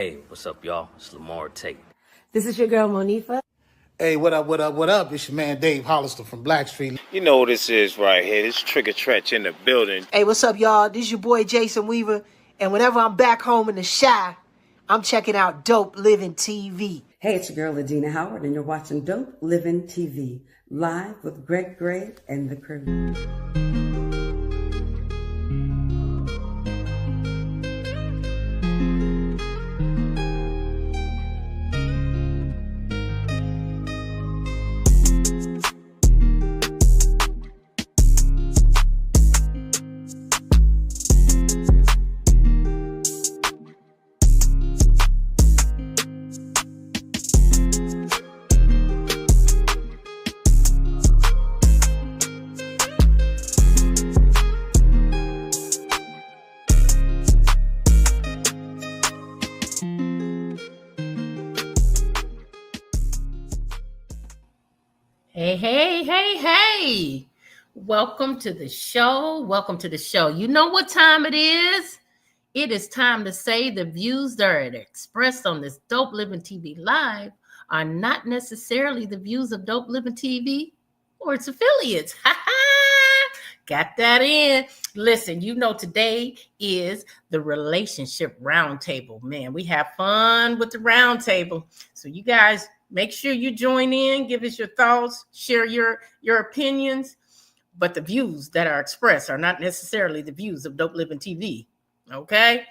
Hey, what's up, y'all? It's Lamar Tate. This is your girl, Monifa. Hey, what up, what up, what up? It's your man Dave Hollister from Blackstreet. You know what this is right here. This Trigger Tretch in the building. Hey, what's up, y'all? This is your boy Jason Weaver, and whenever I'm back home in the Chi, I'm checking out Dope Living TV. Hey, it's your girl, Adina Howard, and you're watching Dope Living TV, live with Greg Gray and the crew. Hey. Welcome to the show. You know what time it is? It is time to say the views that are expressed on this Dope Living TV Live are not necessarily the views of Dope Living TV or its affiliates. Got that in. Listen, you know today is the Relationship Roundtable. Man, we have fun with the roundtable. So you guys make sure you join in, give us your thoughts, share your opinions. But the views that are expressed are not necessarily the views of Dope Living TV. Okay?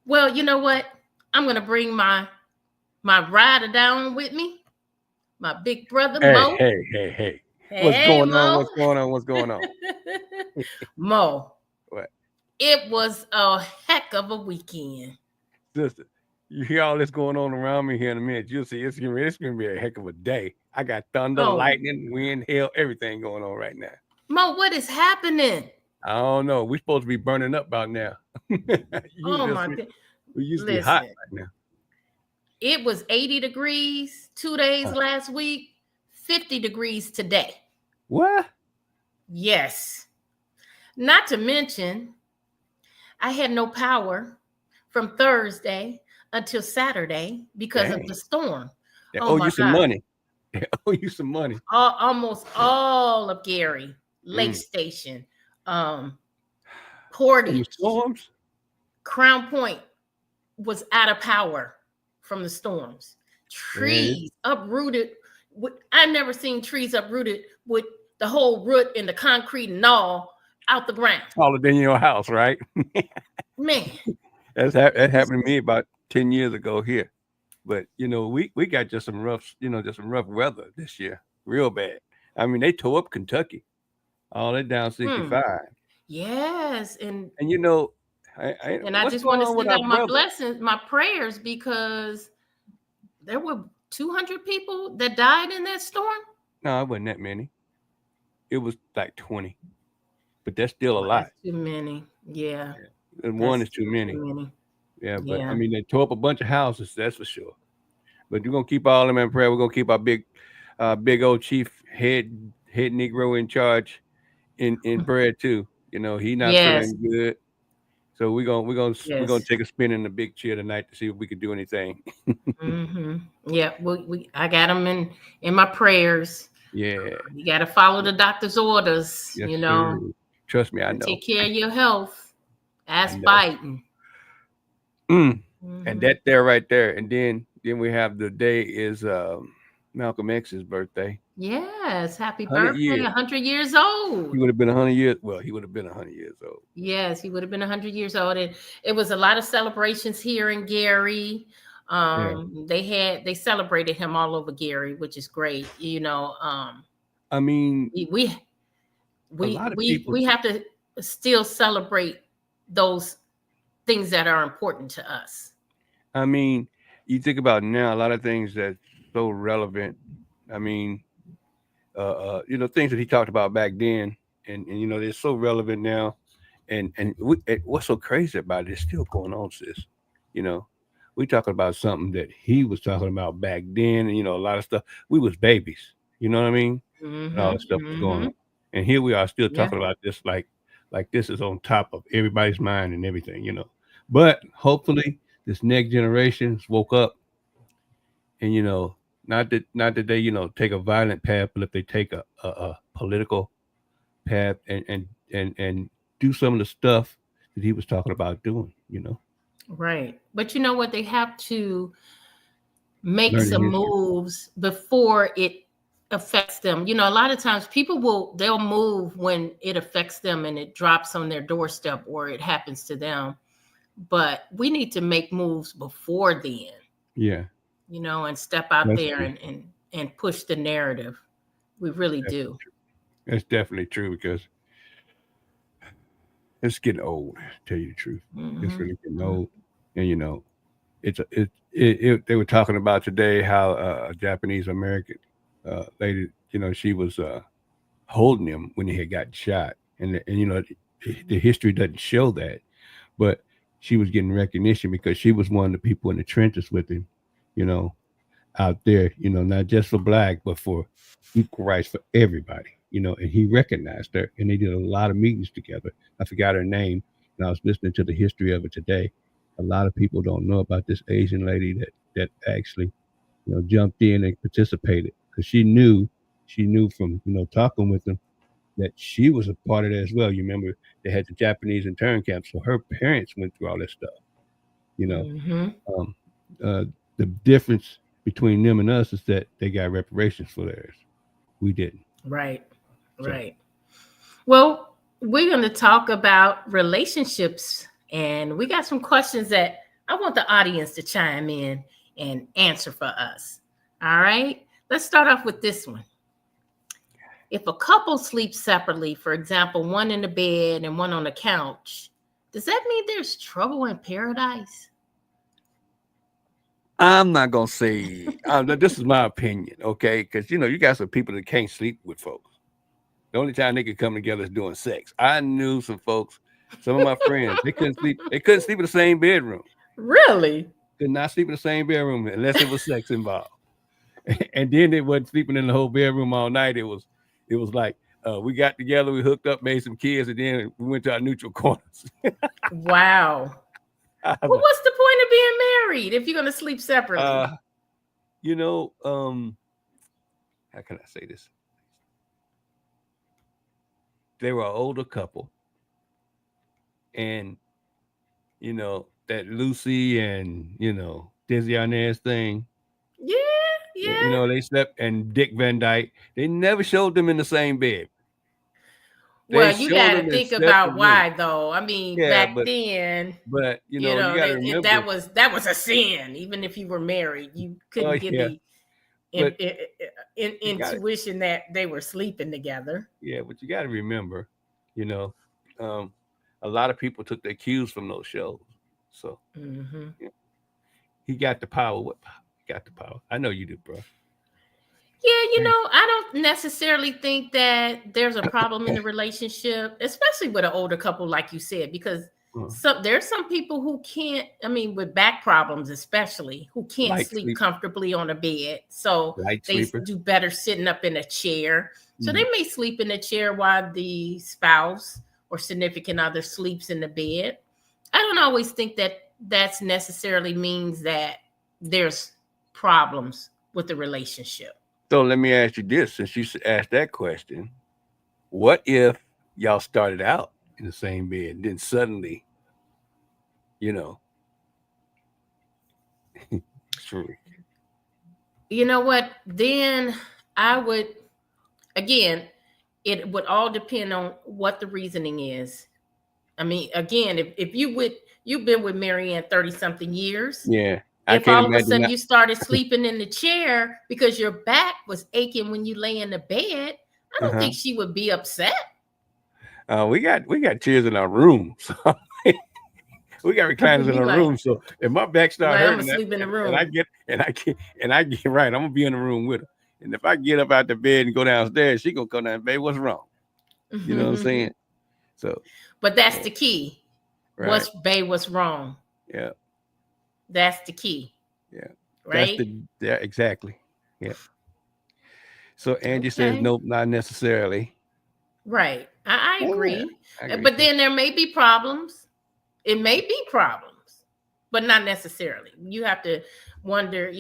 Well, you know what? I'm going to bring my rider down with me, my big brother, Mo. Hey. What's going on? Mo. What? It was a heck of a weekend. Sister, you hear all this going on around me here in a minute. You'll see it's gonna be a heck of a day. I got thunder, lightning, wind, hail, everything going on right now. Mo, what is happening? I don't know. We're supposed to be burning up about now. Oh my God. We used to be hot right now. It was 80 degrees 2 days last week, 50 degrees today. What? Yes. Not to mention, I had no power from Thursday until Saturday because of the storm. They owe you some money. They owe you some money. Almost all of Gary, Lake Station, Portage, storms, Crown Point was out of power from the storms. Trees uprooted. I've never seen trees uprooted with the whole root and the concrete and all out the ground. Taller than your house, right? Man. That happened to me about 10 years ago here. But, you know, we got just some rough weather this year. Real bad. I mean, they tore up Kentucky. All that down 65. Yes. And you know, I just want to send out my blessings, my prayers, because there were 200 people that died in that storm. No, it wasn't that many. It was like 20. But that's still a lot. Too many. Yeah. And one is too many. Yeah, but I mean, they tore up a bunch of houses, that's for sure. But we're gonna keep all of them in prayer. We're gonna keep our big old chief head Negro in charge in prayer too. You know, he not feeling good. So we're gonna take a spin in the big chair tonight to see if we can do anything. Yeah, I got them in my prayers. Yeah, you got to follow the doctor's orders. Yes, you know, sir. Trust me, I know. Take care of your health. As Biden. And that there right there, and then we have the day is Malcolm X's birthday. Yes, happy birthday! 100 years old. He would have been 100 years. Well, he would have been 100 years old. Yes, he would have been 100 years old, and it was a lot of celebrations here in Gary. They celebrated him all over Gary, which is great. You know, I mean, we have to still celebrate those things that are important to us. I mean, you think about now, a lot of things that's so relevant. I mean, you know, things that he talked about back then, and you know, they're so relevant now. And what's so crazy about it is still going on, sis. You know, we talking about something that he was talking about back then, and you know, a lot of stuff. We was babies. You know what I mean? And all that stuff was going on, and here we are still talking about this like this is on top of everybody's mind and everything. You know, but hopefully this next generation woke up, and not that they take a violent path, but if they take a political path and do some of the stuff that he was talking about doing, Right. But you know what? They have to make learning some history. moves before it affects them. A lot of times they'll move when it affects them and it drops on their doorstep or it happens to them. But we need to make moves before then, Yeah, and step out that's there true. and push the narrative. We really That's, do. that's definitely true because it's getting old. To tell you the truth, it's Mhm. really getting old, and they were talking about today how a Japanese American lady, she was holding him when he had gotten shot, and the history doesn't show that, but she was getting recognition because she was one of the people in the trenches with him, you know, out there, not just for black, but for equal rights for everybody, and he recognized her and they did a lot of meetings together. I forgot her name, and I was listening to the history of it today. A lot of people don't know about this Asian lady that actually, jumped in and participated because she knew from, talking with them that she was a part of that as well. You remember they had the Japanese intern camp, so her parents went through all this stuff, you know. Mhm. Um, the difference between them and us is that they got reparations for theirs. We didn't. Right. So Right. Well, we're going to talk about relationships, and we got some questions that I want the audience to chime in and answer for us. All right. Let's start off with this one. If a couple sleeps separately, for example, one in the bed and one on the couch, does that mean there's trouble in paradise? I'm not gonna say this is my opinion, okay? Because you got some people that can't sleep with folks. The only time they could come together is doing sex. I knew some folks, some of my friends, they couldn't sleep. They couldn't sleep in the same bedroom. Really? Could not sleep in the same bedroom unless it was sex involved. And then they wasn't sleeping in the whole bedroom all night. It was like we got together, we hooked up, made some kids, and then we went to our neutral corners. Wow. Well, what's the point of being married if you're going to sleep separately? How can I say this? They were an older couple, and that Lucy and Dizzy Arnaz thing. Yeah. They slept, and Dick Van Dyke. They never showed them in the same bed. They Well, you showed got to them in think separate about rooms. why, though. I mean, Yeah, back then, but you got to remember. that was a sin. Even if you were married, you Oh couldn't get yeah, the but you got intuition that they were sleeping together. yeah, but you got to remember, you know, um, a lot of people took their cues from those shows. So Hmm. yeah, he got the power. What power? He got the power. I know you do, bro. Yeah, I don't necessarily think that there's a problem in the relationship, especially with an older couple, like you said, because there's some people who can't, I mean, with back problems, especially, who can't Light sleep sleep, comfortably on a bed. So light they sleeper. do better sitting up in a chair. So they Mhm. may sleep in a chair while the spouse or significant other sleeps in the bed. I don't always think that that's necessarily means that there's problems with the relationship. So let me ask you this: since you asked that question, what if y'all started out in the same bed, then suddenly, you know, true. You know what? Then I would, again, it would all depend on what the reasoning is. I mean, again, if you've been with Marianne 30 something years, Yeah, I if can't all of a imagine sudden that. you started sleeping in the chair because your back was aching when you lay in the bed, I don't Uh-huh. think she would be upset. We got chairs in our room, so we got recliners in Be our like, room. So if my back I'm start gonna hurting, sleep in the and I room. get right, I'm gonna be in the room with her. And if I get up out the bed and go downstairs, she gonna come down, babe, what's wrong? You know what I'm saying? So, But that's yeah, the key. right, What's wrong? yeah, That's the key, yeah. right? Yeah, exactly. Yeah. So Angie says, Okay. nope, not necessarily. Right. I Yeah, agree. I agree But too. then there may be problems. It may be problems. but not necessarily. You have to wonder,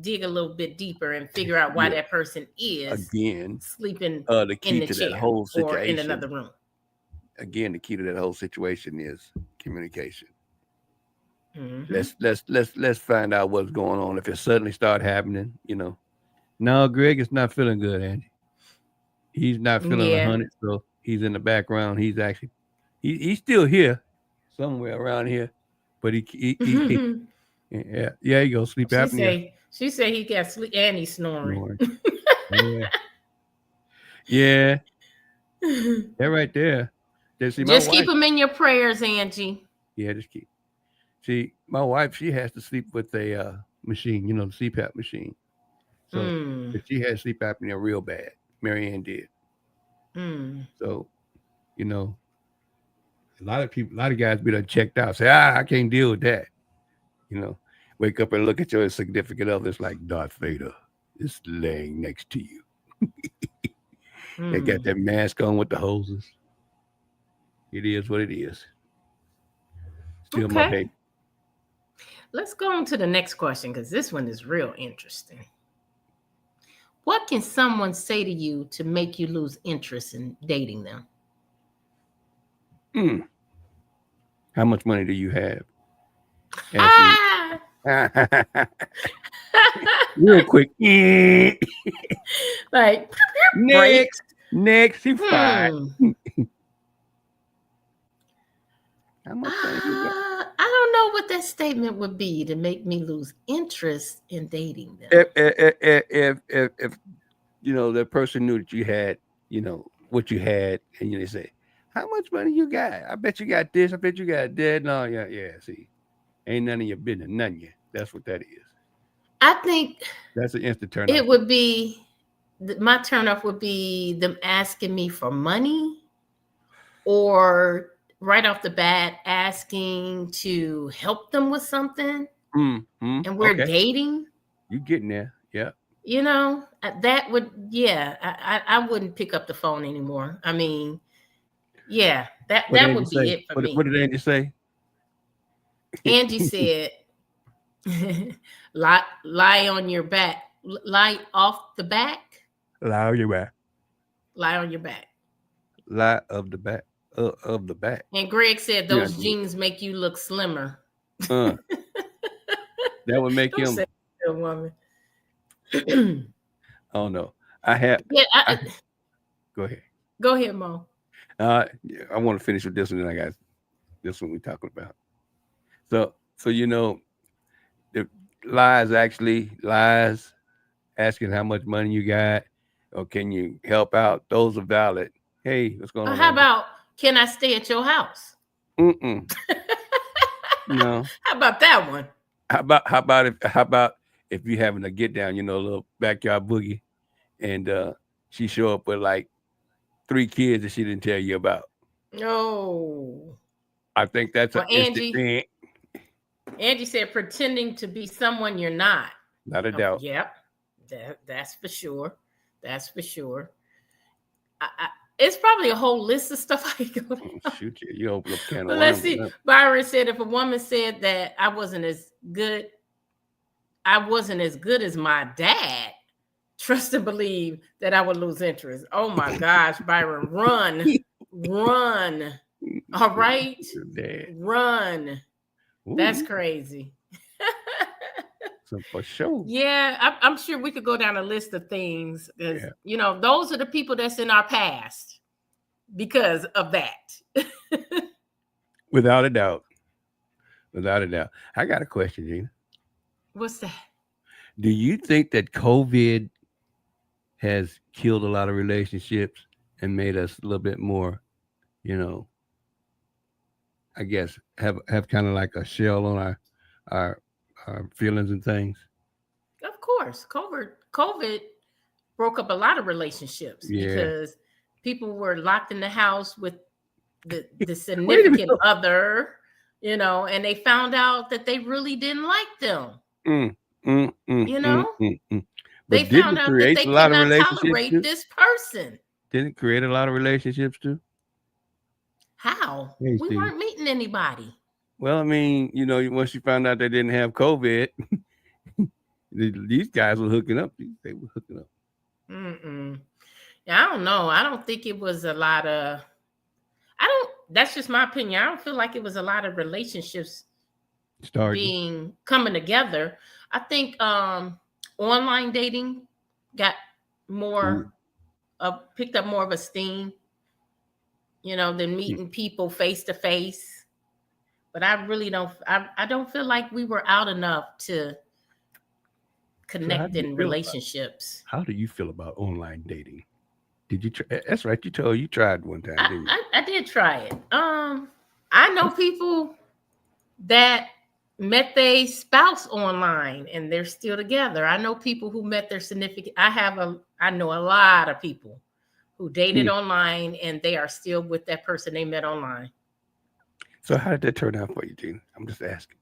dig a little bit deeper and figure out why that person is again sleeping the in key the to chair that whole or in situation. another room. Again, the key to that whole situation is communication. Mm-hmm. Let's find out what's going on. If it suddenly start happening, no, Greg is not feeling good, Angie. He's not feeling 100, so he's in the background. He's actually he's still here, somewhere around here, but he yeah, he goes sleep apnea. She say he got sleep and he's snoring. Yeah, they're right there. Just keep him in your prayers, Angie. Yeah, just keep. See, my wife, she has to sleep with a machine, the CPAP machine. So she had sleep apnea real bad. Mary Ann did. So, a lot of guys be done checked out. Say, I can't deal with that. Wake up and look at your significant other. It's like Darth Vader is laying next to you. They got that mask on with the hoses. It is what it is. Still my baby. Let's go on to the next question because this one is real interesting. What can someone say to you to make you lose interest in dating them? How much money do you have? Real quick. Like next, he fine. How much money you got? I don't know what that statement would be to make me lose interest in dating them. If that person knew that you had, what you had, and they say, how much money you got? I bet you got this. I bet you got that. No, yeah. See, ain't none of your business. None of you. That's what that is. I think that's an instant turn off. It would be my turn off would be them asking me for money, or right off the bat asking to help them with something, and we're dating. You getting there? Yeah. That would, I wouldn't pick up the phone anymore. I mean, that would be it for me. What did Angie say? Angie said, lie on your back, lie off the back. Lie on your back. Lie on your back. Lie of the back. Of the back. And Greg said those jeans make you look slimmer. That would make him a woman. Oh no. I have go ahead. Go ahead, Mo. I want to finish with this one, and I got this one we're talking about. So the lies asking how much money you got, or can you help out? Those are valid. Hey, what's going on? How about, can I stay at your house? No. How about that one? How about if you having a get down, a little backyard boogie, and she show up with like 3 kids that she didn't tell you about? No. I think that's an instant thing. Angie said pretending to be someone you're not. Not a doubt. Yep. That's for sure. That's for sure. It's probably a whole list of stuff I could go down. Shoot you open up a can of worms. Let's see. Byron said if a woman said that I wasn't as good as my dad, trust and believe that I would lose interest. Oh my gosh, Byron, run. All right. Run. Ooh. That's crazy. So for sure. Yeah, I'm sure we could go down a list of things. Those are the people that's in our past because of that. Without a doubt. I got a question, Gina. What's that? Do you think that COVID has killed a lot of relationships and made us a little bit more, I guess, have kind of like a shell on our feelings and things? Of course. COVID broke up a lot of relationships because people were locked in the house with the significant other, and they found out that they really didn't like them. They found out that they could not tolerate this person. Didn't it create a lot of relationships too? How? We weren't meeting anybody. Well, I mean, once you found out they didn't have COVID, these guys were hooking up. They were hooking up. Yeah, I don't know. I don't think it was a lot of. That's just my opinion. I don't feel like it was a lot of relationships coming together. I think online dating got more picked up more of a steam, than meeting people face to face. But I really don't. I don't feel like we were out enough to connect in relationships. How do you feel about online dating? Did you try? That's right. You tried one time, didn't you? I did try it. I know people that met their spouse online and they're still together. I know people who met their significant. I know a lot of people who dated online and they are still with that person they met online. So how did that turn out for you, Gina? I'm just asking.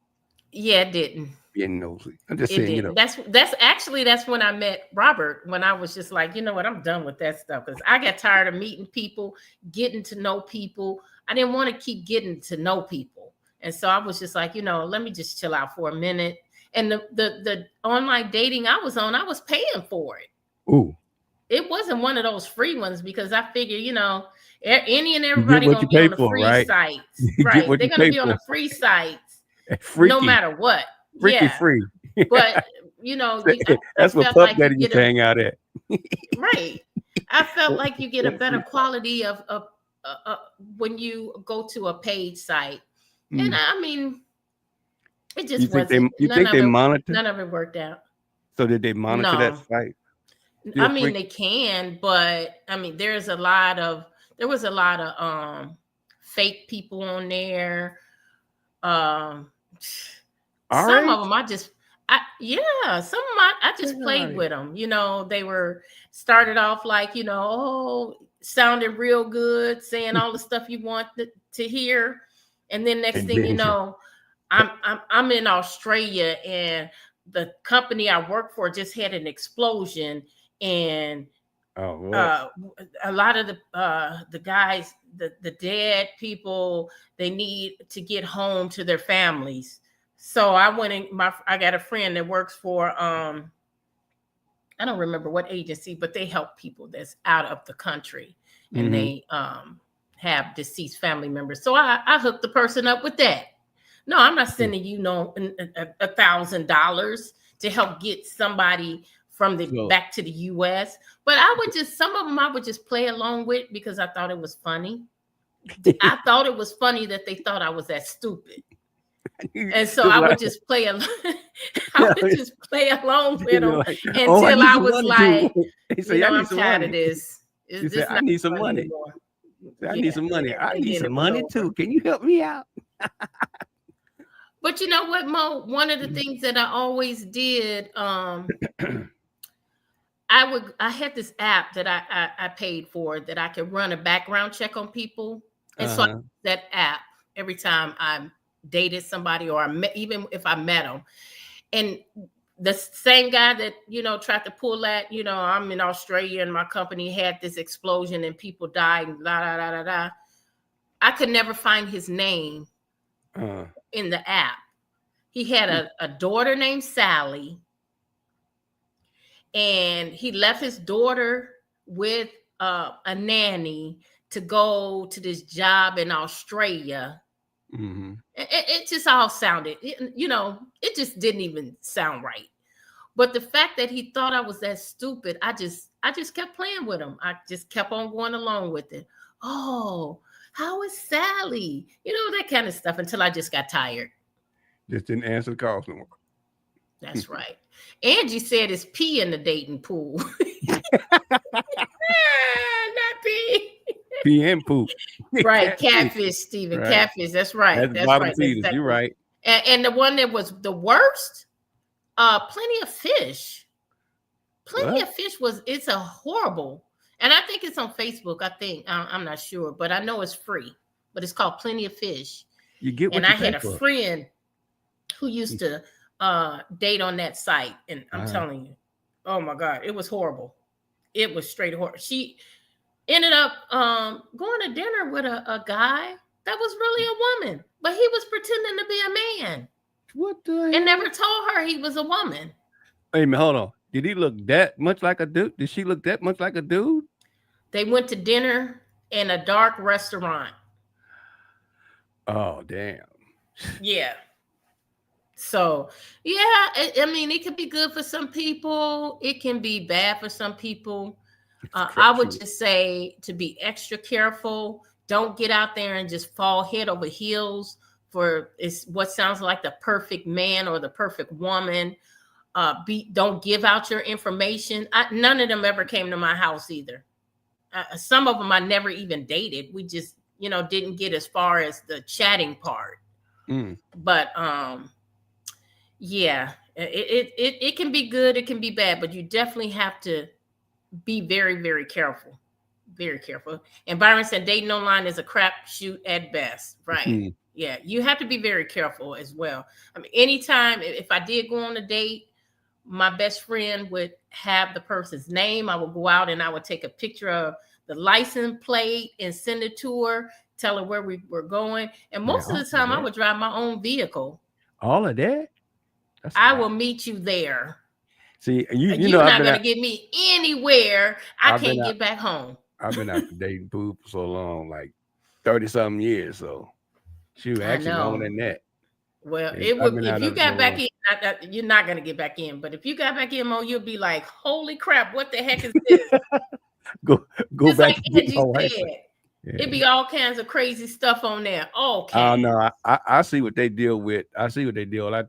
Yeah, it didn't. Being nosy. I'm just saying, That's when I met Robert, when I was just like, you know what, I'm done with that stuff because I got tired of meeting people, getting to know people. I didn't want to keep getting to know people. And so I was just like, let me just chill out for a minute. And the online dating I was on, I was paying for it. Ooh. It wasn't one of those free ones because I figure, any and everybody gonna be on the free sites. Right. They're gonna be on the free sites no matter what. Freaky free. But that's what Puff Daddy used to hang out at. Right. I felt like you get a better quality of when you go to a paid site. And I mean, it just wasn't. You think they monitor? None of it worked out. So did they monitor that site? I mean, they can, but I mean, there was a lot of fake people on there. Some of them I just played with them. They were started off like, sounded real good, saying all the stuff you want to hear. And then next thing you know, I'm in Australia and the company I work for just had an explosion. And a lot of the guys, the dead people, they need to get home to their families. So I went I got a friend that works for I don't remember what agency, but they help people that's out of the country and they have deceased family members. So I hooked the person up with that. No, I'm not sending you $1,000 to help get somebody from back to the US. But some of them I would just play along with because I thought it was funny. I thought it was funny that they thought I was that stupid. And so I would just play along with them until I was like, I'm tired of this. I need some money. I need some money. I need some money too. Can you help me out? But you know what, Mo? One of the things that I always did, I had this app that I paid for that I could run a background check on people. And so I used that app every time I dated somebody or even if I met them. And the same guy that, tried to pull that, I'm in Australia and my company had this explosion and people died and I could never find his name in the app. He had a daughter named Sally. And he left his daughter with a nanny to go to this job in Australia. It just all sounded, it just didn't even sound right. But the fact that he thought I was that stupid, I just kept playing with him. I just kept on going along with it. Oh, how is Sally? That kind of stuff until I just got tired. Just didn't answer the calls no more. That's right. Angie said it's pee in the dating pool. Not pee. Pee and poop. Right. Catfish, Stephen. Right. Catfish. That's right. That's right. Feeders. You're right. And the one that was the worst, Plenty of Fish. Plenty of Fish it's a horrible. And I think it's on Facebook. I'm not sure, but I know it's free. But it's called Plenty of Fish. You get what and you I had a friend who used to date on that site, and I'm telling you, oh my God, it was horrible. It was straight horrible. She ended up going to dinner with a guy that was really a woman, but he was pretending to be a man What the hell? and never told her he was a woman. Wait a minute, hold on. Did he look that much like a dude? Did she look that much like a dude? They went to dinner in a dark restaurant. Oh, damn. Yeah. So, yeah, I mean, it could be good for some people. It can be bad for some people. I would just say to be extra careful. Don't get out there and just fall head over heels for what sounds like the perfect man or the perfect woman. Don't give out your information. None of them ever came to my house either. Some of them I never even dated. We just, didn't get as far as the chatting part. But yeah, it can be good, it can be bad, but you definitely have to be very, very careful. Very careful. And Byron said dating online is a crapshoot at best. Right. Yeah, you have to be very careful as well. I mean, anytime if I did go on a date, my best friend would have the person's name. I would go out and I would take a picture of the license plate and send it to her, tell her where we were going. And most of the time I would drive my own vehicle. All of that? I will meet you there. See, you're not going to get me anywhere. I can't get back home. I've been out dating Pooh for so long, like 30-something years. So she was actually longer than that. Well, it would if you got back in, you're not going to get back in. But if you got back in, Mo, you'll be like, holy crap, what the heck is this? go just back. Like Angie said. Yeah. It'd be all kinds of crazy stuff on there. Okay. Oh no, I see what they deal with. I see what they deal with.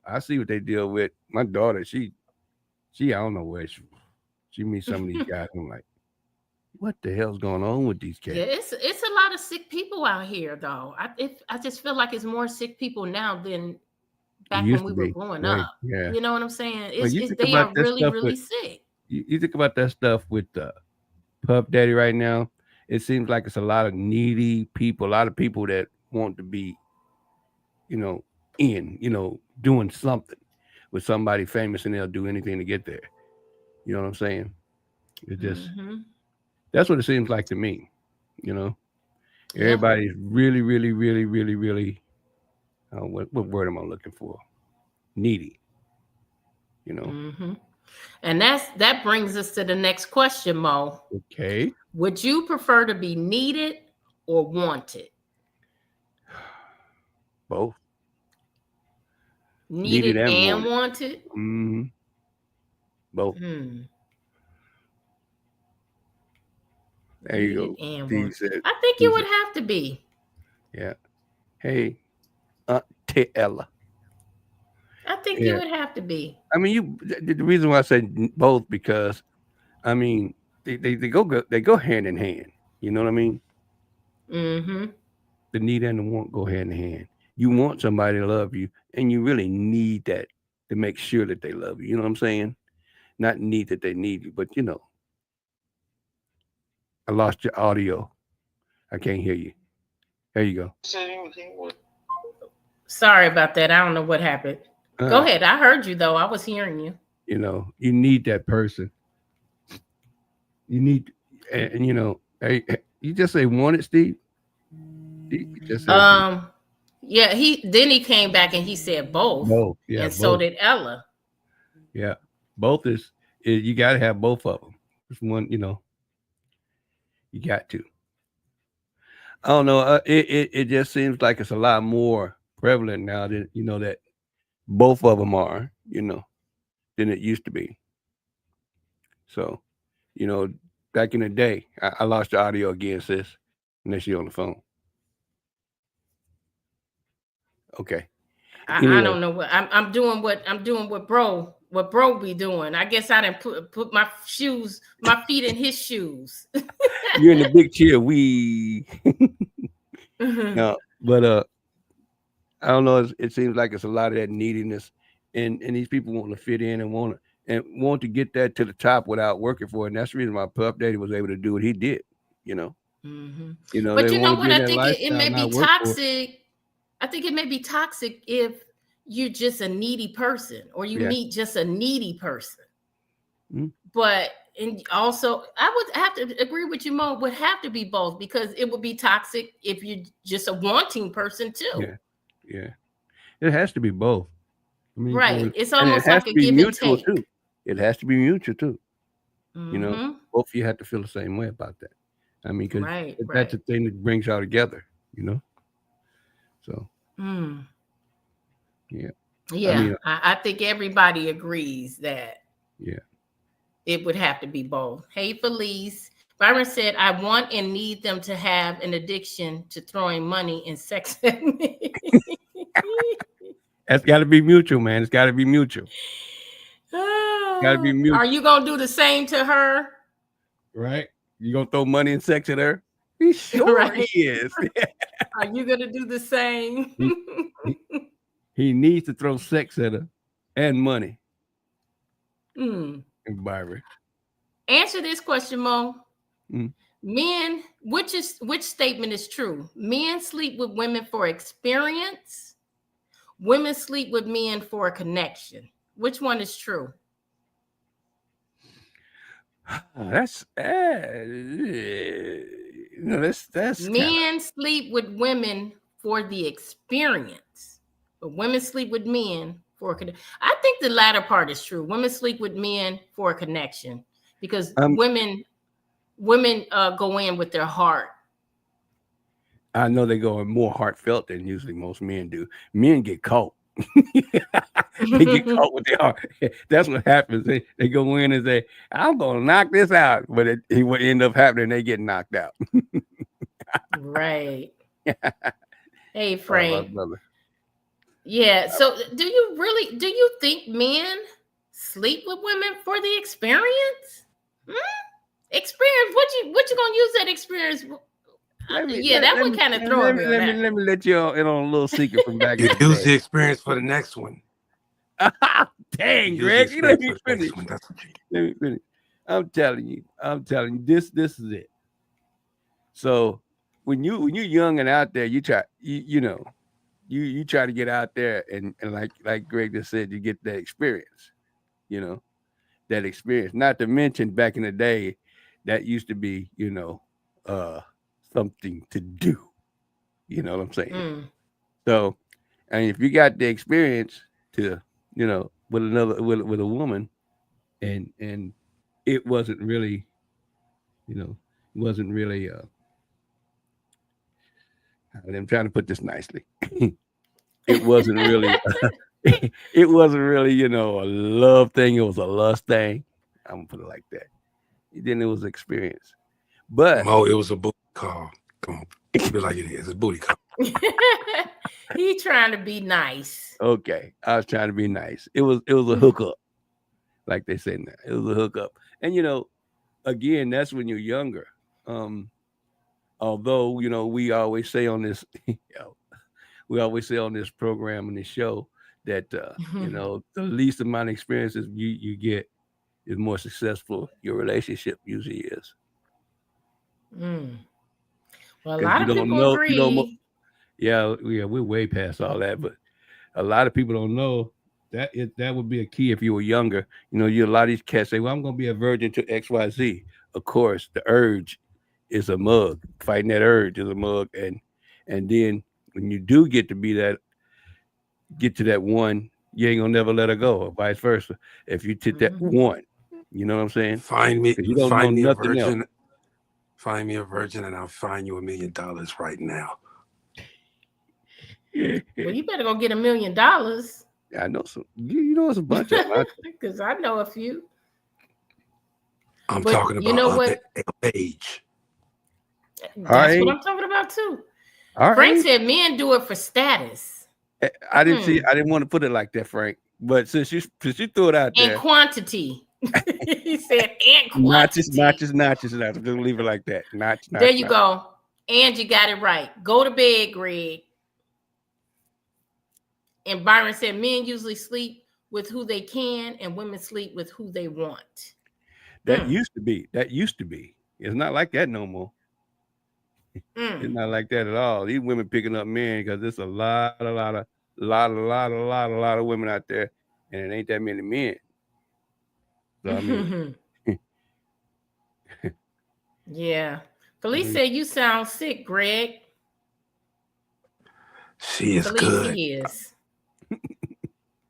I see what they deal with. My daughter, she I don't know where she meets some of these guys. I'm like, what the hell's going on with these cats? Yeah, it's a lot of sick people out here, though. I just feel like it's more sick people now than back when we were growing up. Yeah. You know what I'm saying? They are really, really sick. You think about that stuff with Puff Daddy right now. It seems like it's a lot of needy people, a lot of people that want to be, doing something with somebody famous, and they'll do anything to get there. You know what I'm saying? It just that's what it seems like to me. Everybody's really, really, really, really, really. What word am I looking for? Needy. And that brings us to the next question, Mo. Okay. Would you prefer to be needed or wanted? Both. Needed and wanted? Mm-hmm. Both. There you go. I think you would have to be. Yeah. Hey, Auntie Ella. I think you would have to be. I mean, the reason why I said both, because I mean they go hand in hand. You know what I mean? Mm-hmm. The need and the want go hand in hand. You want somebody to love you, and you really need that to make sure that they love you. You know what I'm saying? Not need that they need you, but I lost your audio. I can't hear you. There you go. Sorry about that. I don't know what happened. Go ahead. I heard you, though. I was hearing you. You need that person. You need, and hey, you just say wanted, Steve? You just said, yeah, he came back and he said both. Both, yeah. And both. So did Ella. Yeah. Both is you got to have both of them. It's one, you got to. I don't know. It just seems like it's a lot more prevalent now that that both of them are, than it used to be. So, back in the day, I lost the audio again, sis. Unless you're on the phone. Okay. Anyway. I don't know what I'm doing. What bro be doing. I guess I didn't put my feet in his shoes. You're in the big chair. No, but I don't know. It seems like it's a lot of that neediness, and these people want to fit in and want to get that to the top without working for it. And that's the reason why Puff Daddy was able to do what he did. But you know what? I think it may be toxic. I think it may be toxic if you're just a needy person or you meet just a needy person. But and also I would have to agree with you, Mo. Would have to be both because it would be toxic if you're just a wanting person too. Yeah. It has to be both. I mean, Right. It's and it almost has like to a be give and mutual take. too. It has to be mutual too. You know, Mm-hmm. both of you have to feel the same way about that. I mean, because Right. that's the thing that brings y'all together. You know, so yeah. Yeah, I mean, I think everybody agrees that yeah. it would have to be both. Hey, Felice. Byron said, I want and need them to have an addiction to throwing money and sex at me. That's got to be mutual, man. It's got to be mutual. Got to be mutual. Are you going to do the same to her? Right? You going to throw money and sex at her? He sure Right. is. Are you going to do the same? He needs to throw sex at her and money. And Byron. Answer this question, Mo. Mm. Men, which statement is true? Men sleep with women for experience. Women sleep with men for a connection. Which one is true? That's Men sleep with women for the experience, but women sleep with men for a connection. I think the latter part is true. Women sleep with men for a connection because women go in with their heart. I know they go more heartfelt than usually most men do. Men get caught. They get caught with their heart. That's what happens. They go in and say, I'm going to knock this out. But it would end up happening. They get knocked out. Right. Hey, Frank. Brother. Yeah. So do you think men sleep with women for the experience? Experience? What you going to use that experience? That one kind of throwing me. Let me let you in on a little secret from back in the day. Use the experience for the next one. Dang, Greg, you let me finish. Let me finish. I'm telling you, this is it. So when you're young and out there, you try to get out there and like Greg just said, you get that experience, that experience. Not to mention back in the day, that used to be, something to do. You know what I'm saying? So, and if you got the experience to, with a woman, and it wasn't really, I'm trying to put this nicely. It wasn't really, a love thing. It was a lust thing. I'm gonna put it like that. Then it was experience. But Mo, it was a booty call. Come on, keep it like it is. A booty call. He trying to be nice. Okay, I was trying to be nice. It was a hookup, like they say now. It was a hookup, and again, that's when you're younger. Although we always say on this, program and this show that the least amount of experiences you get is more successful your relationship usually is. Well, a lot of people agree. We're way past all that, but a lot of people don't know that would be a key if you were younger. A lot of these cats say, well, I'm going to be a virgin to XYZ. Of course, the urge is a mug. Fighting that urge is a mug. And then when you do get to that one, you ain't going to never let her go, or vice versa. If you hit that one, you know what I'm saying? Find me a virgin. Else. Find me a virgin and I'll find you $1 million right now. Well, you better go get $1 million. I know some. It's a bunch of them. Because I know a few. I'm talking about age. That's what I'm talking about too. Frank said men do it for status. I didn't want to put it like that, Frank. But since you threw it out there. And quantity. He said and quantity. Notches. Just leave it like that. Notch. There you go. And you got it right. Go to bed, Greg. And Byron said men usually sleep with who they can and women sleep with who they want. That used to be. It's not like that no more. It's not like that at all. These women picking up men because there's a lot of women out there, and it ain't that many men. So I mean, Yeah. Felice said you sound sick, Greg. She is Felice, good. he is.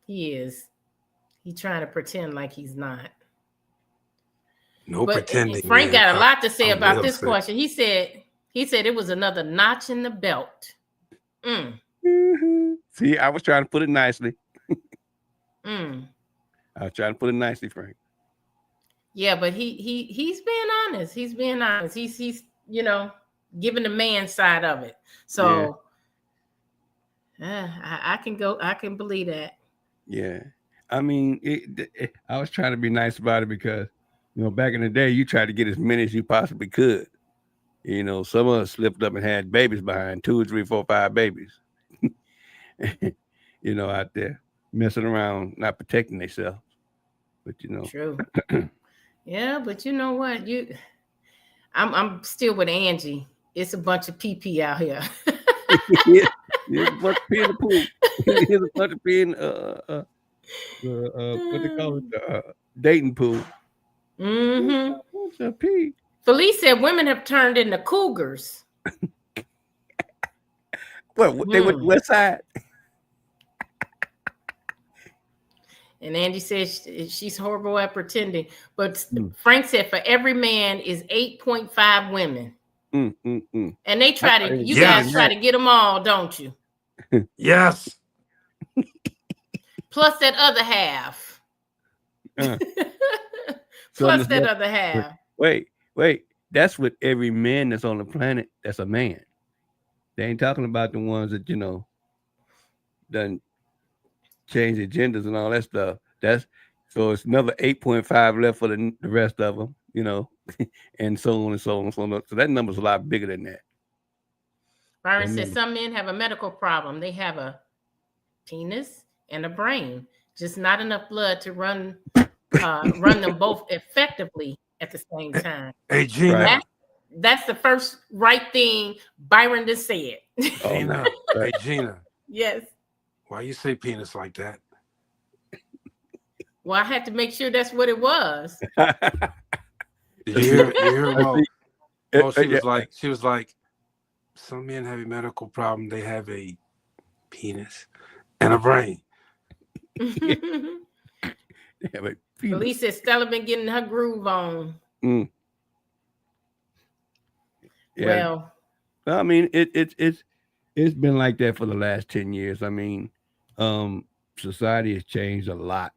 He is. He trying to pretend like he's not. No But pretending. Frank man. got a lot to say I'm about real this sick. question. He said it was another notch in the belt. See, I was trying to put it nicely. Mm. I was trying to put it nicely, Frank. Yeah, but he's being honest. He's being honest. He's giving the man side of it. So I can believe that. Yeah. I mean, I was trying to be nice about it because, back in the day, you tried to get as many as you possibly could. Some of us slipped up and had babies behind 2, 3, 4, 5 babies. Out there messing around, not protecting themselves. But True. Yeah, but you know what? I'm still with Angie. It's a bunch of PP out here. Here's a bunch of pee in the pool. Here's a bunch of pee in what they call it, the dating pool. Mm-hmm. What's a pee? Felice said women have turned into cougars. What? They went to the West Side? And Angie says she's horrible at pretending. But Frank said for every man is 8.5 women. And they try to, you guys try to get them all, don't you? Yes. Plus that other half. Plus that other half. Wait. That's with every man that's on the planet that's a man. They ain't talking about the ones that, done change their genders and all that stuff. So it's another 8.5 left for the rest of them, and so on and so on and so on. So that number's a lot bigger than that. Byron says some men have a medical problem. They have a penis and a brain, just not enough blood to run them both effectively at the same time. Hey, Gina. That's the first right thing Byron just said. Gina. Hey, Gina. Yes. Why you say penis like that? Well, I had to make sure that's what it was. Did you hear Mo? She was like, some men have a medical problem. They have a penis and a brain. Felice said Stella been getting her groove on. Yeah. Well, I mean, it's been like that for the last 10 years. I mean, society has changed a lot.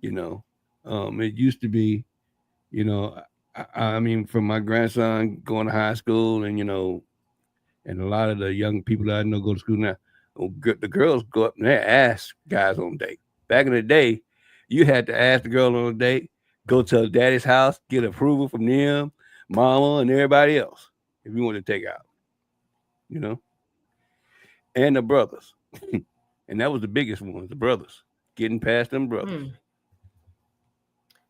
It used to be, I mean, from my grandson going to high school and, and a lot of the young people that I know go to school now, the girls go up and they ask guys on date. Back in the day, you had to ask the girl on a date, go to her daddy's house, get approval from them, mama, and everybody else if you want to take out, and the brothers. And that was the biggest one, the brothers, getting past them brothers.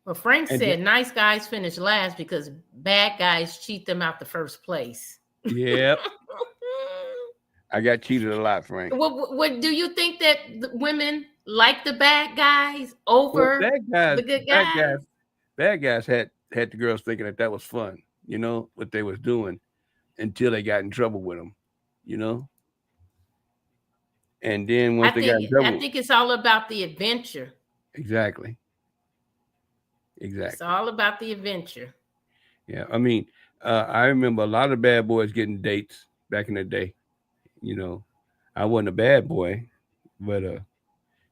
Well, Frank said nice guys finish last because bad guys cheat them out the first place. Yep. I got cheated a lot, Frank. What do you think that women like the bad guys over the good guys? Bad guys had the girls thinking that was fun, what they was doing until they got in trouble with them, And then once they got in trouble. I think it's all about the adventure. Exactly. It's all about the adventure. Yeah. I mean, I remember a lot of bad boys getting dates back in the day. I wasn't a bad boy, but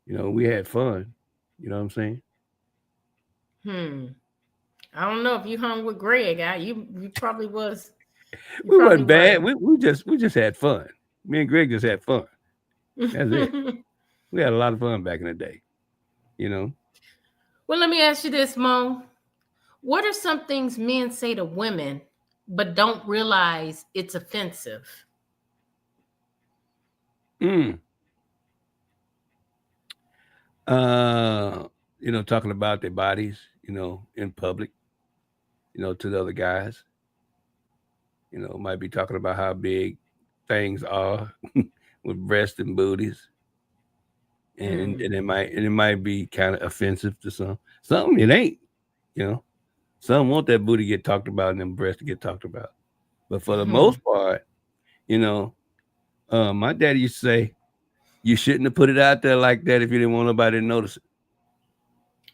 we had fun. You know what I'm saying? I don't know if you hung with Greg. You probably was. We wasn't bad. We just had fun. Me and Greg just had fun. That's it. We had a lot of fun back in the day. Well, let me ask you this, Mo. What are some things men say to women but don't realize it's offensive? Talking about their bodies, in public, to the other guys. Might be talking about how big things are with breasts and booties. And it might be kind of offensive to some. Some it ain't, Some want that booty get talked about and them breasts to get talked about. But for the most part, you know, my daddy used to say, you shouldn't have put it out there like that if you didn't want nobody to notice it.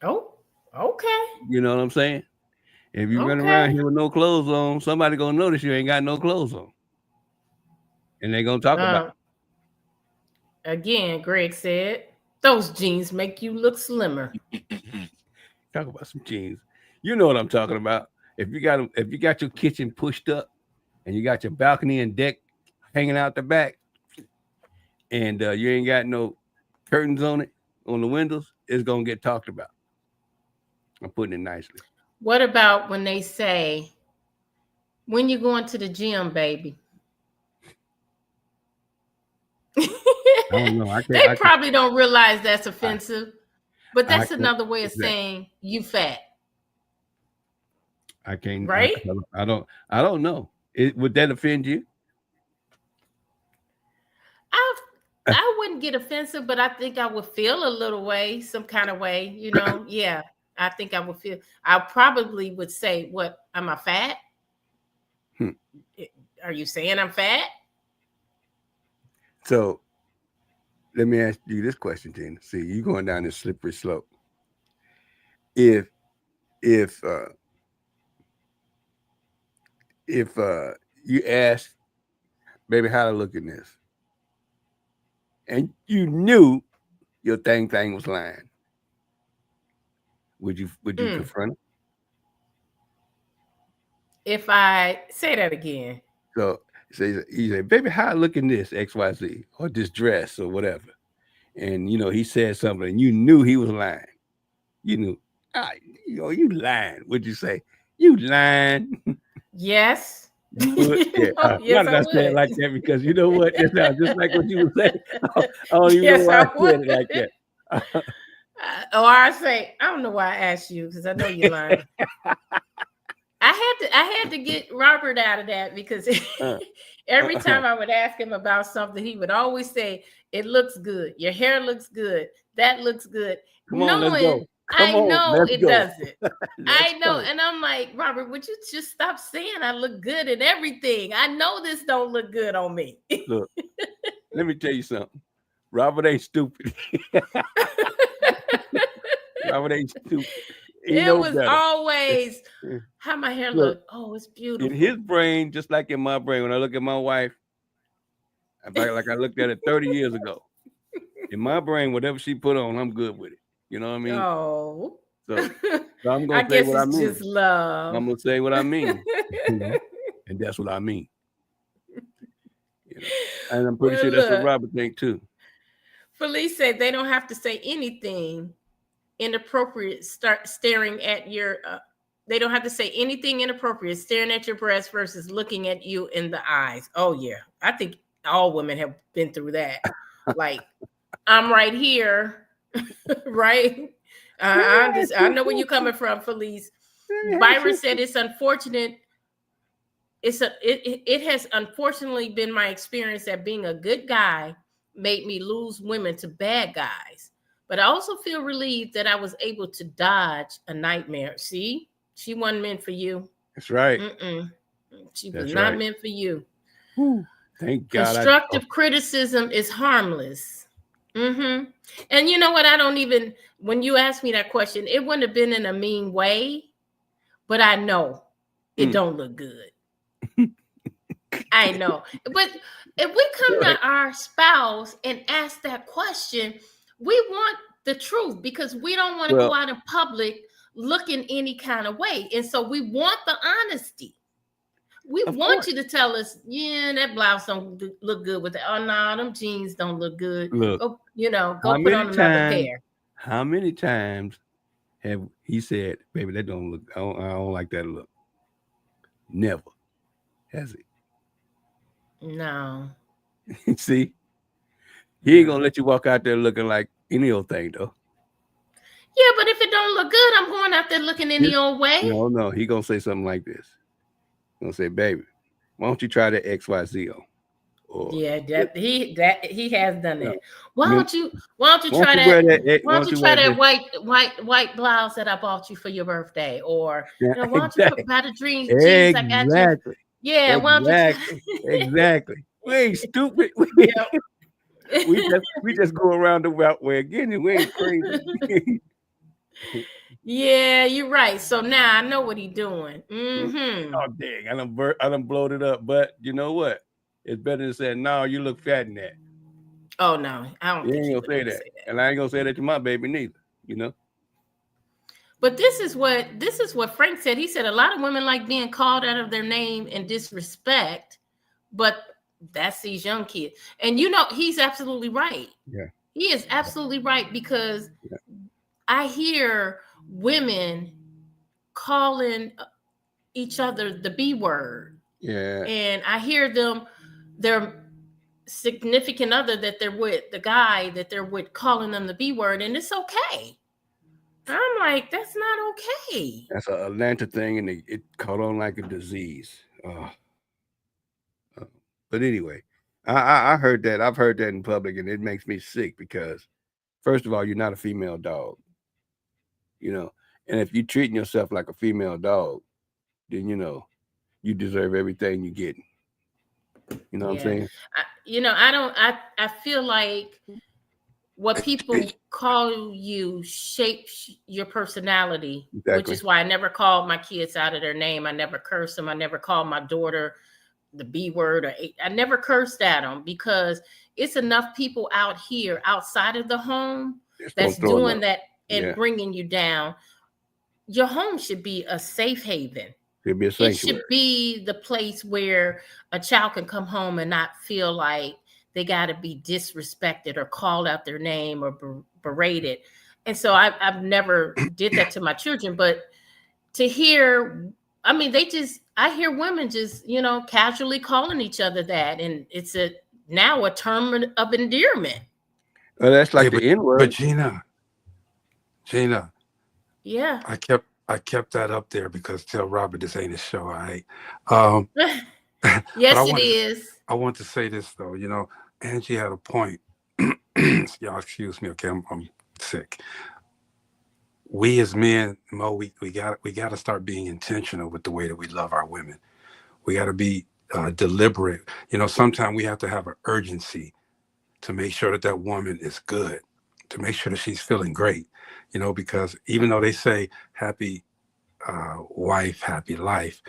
Oh, okay. You know what I'm saying? If you run around here with no clothes on, somebody gonna notice you ain't got no clothes on. And they're gonna talk about it. Again, Greg said, those jeans make you look slimmer. Talk about some jeans. You know what I'm talking about. If you got your kitchen pushed up and you got your balcony and deck hanging out the back, and you ain't got no curtains on it, on the windows, it's gonna get talked about. I'm putting it nicely. What about when they say, when you going to the gym, baby? I don't know. They probably don't realize that's offensive, but that's another way of saying you fat. I can't. Right? I don't know. Would that offend you? I wouldn't get offensive, but I think I would feel a little way, some kind of way, you know. Yeah, I think I would feel. I probably would say, "What? Am I fat? Are you saying I'm fat?" So, let me ask you this question, Tina. See, you going down this slippery slope. If you ask, baby, how to look in this, and you knew your thing was lying, would you confront it? If I say that again. So you say, baby, how I look in this XYZ or this dress or whatever, and you know he said something, and you knew he was lying. You knew, you lying. Would you say you lying? Yes. You would? Yeah. Why did I say it like that? Because you know what? It sounds just like what you would say. I don't even know why I said it like that. Or I say, I don't know why I asked you because I know you're lying. I had to get Robert out of that because every time I would ask him about something, he would always say, "It looks good. Your hair looks good. That looks good." Come on, let's go. I know it doesn't. I know. And I'm like, Robert, would you just stop saying I look good and everything? I know this don't look good on me. Look, let me tell you something. Robert ain't stupid. Robert ain't stupid. It was always how my hair look. Oh, it's beautiful. In his brain, just like in my brain, when I look at my wife, like I looked at it 30 years ago. In my brain, whatever she put on, I'm good with it. You know what I mean? Oh. So I'm going to say what I mean. Just love. I'm going to say what I mean. And that's what I mean. You know? And I'm pretty sure that's what Robert thinks too. Felice said they don't have to say anything inappropriate. Start staring at your. They don't have to say anything inappropriate. Staring at your breast versus looking at you in the eyes. Oh yeah, I think all women have been through that. Like I'm right here. Right? I know where you're coming from, Felice. Byron said it's unfortunate. It has unfortunately been my experience that being a good guy made me lose women to bad guys. But I also feel relieved that I was able to dodge a nightmare. See, she wasn't meant for you. That's right. She was not meant for you. Whew. Thank God. Constructive criticism is harmless. And you know what? When you asked me that question, it wouldn't have been in a mean way, but I know it don't look good. I know. But if we come to our spouse and ask that question, we want the truth because we don't want to go out in public looking any kind of way. And so we want the honesty. We want you to tell us, yeah, that blouse don't look good with it. Oh, no, them jeans don't look good. Look, go put on another pair. How many times have he said, baby, that don't look, I don't like that look? Never. Has he? No. See? He ain't going to let you walk out there looking like any old thing, though. Yeah, but if it don't look good, I'm going out there looking any old way. No. He going to say something like this. He's going to say, baby, why don't you try that XYZ on? Yeah, he has done that. Why You don't you try wear that? that? Why don't you try that white blouse that I bought you for your birthday? Or why don't you Exactly. buy the dream jeans I got you? Exactly. Yeah, why don't you try? Exactly. We ain't stupid. Yep. We just go around the route way again, and we ain't crazy. Yeah, you're right. So now I know what he's doing. Mm-hmm. Oh dang, I done blowed it up. But you know what? It's better than saying, no, you look fat in that. Oh no, I don't You think ain't he gonna would say ever that. say that. And I ain't gonna say that to my baby neither, you know. But this is what Frank said. He said a lot of women like being called out of their name and disrespect, but that's these young kids. And he's absolutely right. Yeah. He is absolutely right, because I hear women calling each other the B word. Yeah. And I hear their significant other that they're with, the guy that they're with, calling them the B word, and it's okay. I'm like, that's not okay. That's an Atlanta thing, and it caught on like a disease. But anyway, I heard that. I've heard that in public, and it makes me sick because, first of all, you're not a female dog, you know. And if you're treating yourself like a female dog, then you deserve everything you get. You know what I'm saying? I feel like what people call you shapes your personality, which is why I never called my kids out of their name. I never cursed them. I never called my daughter the B word, or I never cursed at them, because it's enough people out here outside of the home that's doing that and bringing you down. Your home should be a safe haven. It should be the place where a child can come home and not feel like they got to be disrespected or called out their name or berated. And so I've never did that to my children. But to hear, I hear women just, casually calling each other that. And it's now a term of endearment. Well, that's like the N-word. But Gina. Yeah. I kept that up there because tell Robert this ain't a show, all right? Yes, it is. I want to say this though, Angie had a point. Y'all excuse me, okay? I'm sick. We as men, Mo, we got to start being intentional with the way that we love our women. We got to be deliberate. Sometimes we have to have an urgency to make sure that woman is good, to make sure that she's feeling great. Because even though they say happy wife, happy life,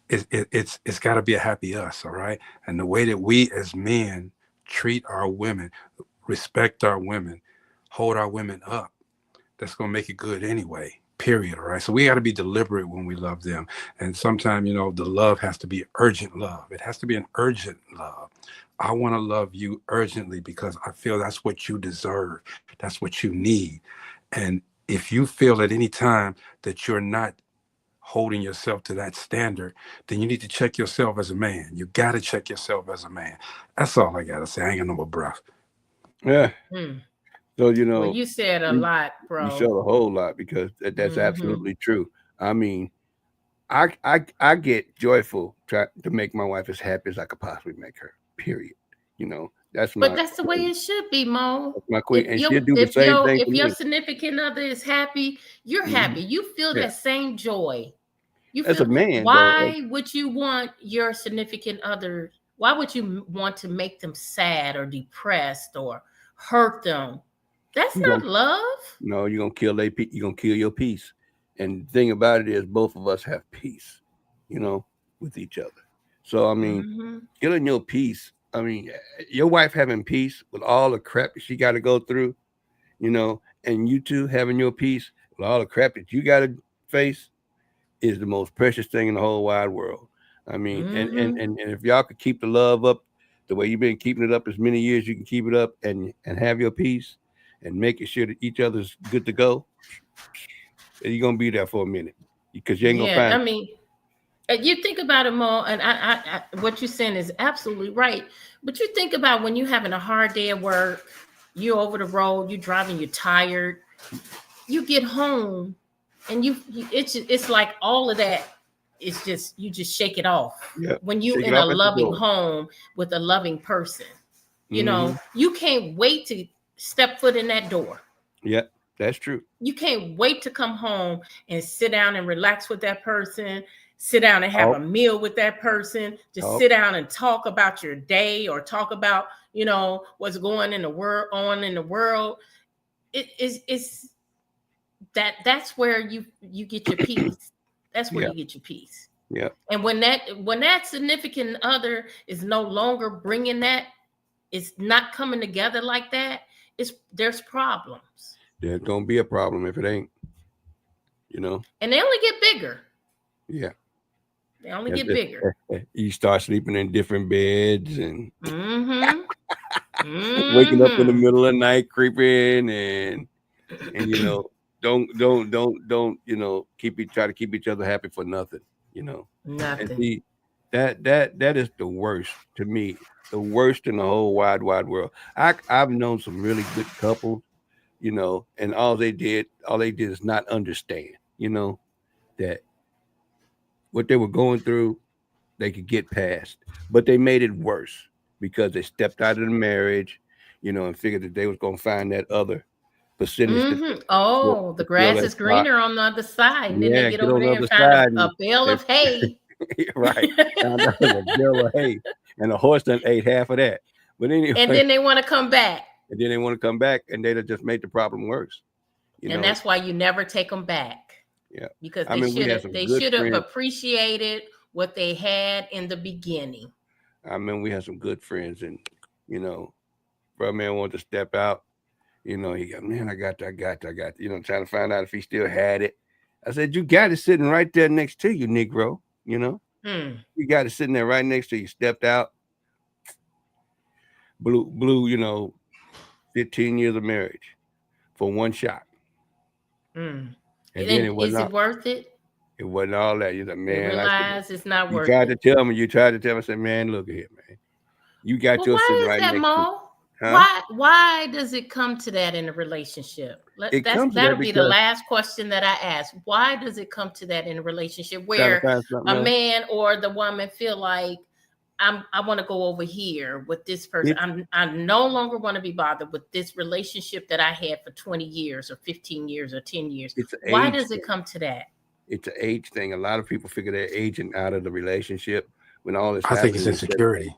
it's got to be a happy us, all right? And the way that we as men treat our women, respect our women, hold our women up, that's going to make it good anyway, period, all right? So we got to be deliberate when we love them. And sometimes, the love has to be urgent love. It has to be an urgent love. I want to love you urgently because I feel that's what you deserve. That's what you need. And if you feel at any time that you're not holding yourself to that standard, then you need to check yourself as a man. You got to check yourself as a man. That's all I got to say. I ain't got no more breath. Yeah. So, well, you said a lot, bro. You said a whole lot because that's absolutely true. I mean, I get joyful trying to make my wife as happy as I could possibly make her, period. That's the way it should be, Mo. That's my queen. And she'll do the same thing. If your significant other is happy, you're happy. You feel that same joy. As a man, why would you want your significant other? Why would you want to make them sad or depressed or hurt them? That's not love. No, you're gonna kill your peace. And the thing about it is, both of us have peace, with each other. So I mean, killing your peace. I mean, your wife having peace with all the crap she got to go through, and you two having your peace with all the crap that you got to face is the most precious thing in the whole wide world. I mean, and if y'all could keep the love up the way you've been keeping it up as many years you can keep it up and have your peace and making sure that each other's good to go, you're going to be there for a minute because you ain't going to find. I mean, you think about it, Mo, and I what you're saying is absolutely right. But you think about when you're having a hard day at work, you're over the road, you're driving, you're tired, you get home, and it's like all of that it's just, you just shake it off. Yeah. When you Shake it in a off at the loving door. home with a loving person, you know, Mhm. you can't wait to step foot in that door. Yeah, that's true. You can't wait to come home and sit down and relax with that person, sit down and have a meal with that person, just sit down and talk about your day or talk about, you know, what's going in the world. It's that's where you get your peace. That's where Yeah. you get your peace. Yeah. And when that significant other is no longer bringing that, it's not coming together like that, there's problems. There's gonna be a problem if it ain't. You know. And they only get bigger. Yeah. They only get bigger. You start sleeping in different beds and Mm-hmm. waking up in the middle of the night, creeping and you know, don't you know, try to keep each other happy for nothing. You know. Nothing. And see, that is the worst to me. The worst in the whole wide world. I've known some really good couples, you know, and all they did is not understand, you know, that what they were going through, they could get past, but they made it worse because they stepped out of the marriage, you know, and figured that they was going to find that other percentage. Oh, the grass is greener on the other side, and then they get over there and find a bale of hay. Right. Found out a bale of hay, and a horse done ate half of that. But anyway, and then they want to come back. And then they want to come back, and they'd have just made the problem worse. You know? That's why you never take them back. Yeah, because they should have appreciated what they had in the beginning. I mean, we had some good friends, and you know, brother man wanted to step out. You know, he got, man, I got, you know, trying to find out if he still had it. I said, you got it sitting right there next to you, Negro. You know, you got it sitting there right next to you. Stepped out, blew, you know, 15 years of marriage for one shot. And then it wasn't. Is it worth it? It wasn't all that. You said, man, you realize it's not worth it. You tried to tell me. I said, man, look here, man. You got your sitting right next to you. Huh? Why does it come to that in a relationship? That'll be the last question that I ask. Why does it come to that in a relationship where a man or the woman feel like I want to go over here with this person. I no longer want to be bothered with this relationship that I had for 20 years or 15 years or 10 years. Why does it come to that? It's an age thing. A lot of people figure they're aging out of the relationship when all this. I think it's insecurity.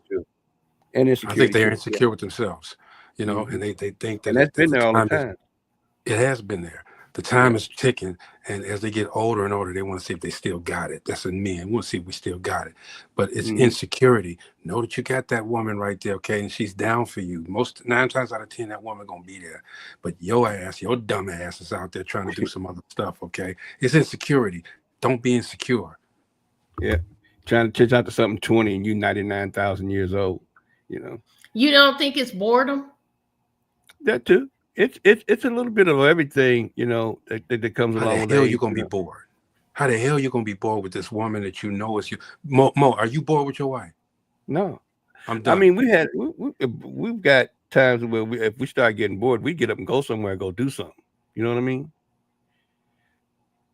And I think they're insecure with themselves, you know, and they think that. And that's been there all the time. It has been there. The time is ticking, and as they get older and older, they want to see if they still got it. That's in men. We want to see if we still got it. But it's insecurity. Know that you got that woman right there, okay, and she's down for you. 9 times out of 10, that woman gonna be there. But your dumb ass is out there trying to do some other stuff, okay? It's insecurity. Don't be insecure. Yeah, trying to chase out to something 20 and you 99,000 years old. You know. You don't think it's boredom? That too. It's a little bit of everything, you know, that comes along with it. How the hell you gonna be bored? How the hell you gonna be bored with this woman that you know is you? Mo, are you bored with your wife? No, I'm done. I mean, we've got times where if we start getting bored, we get up and go somewhere and go do something. You know what I mean?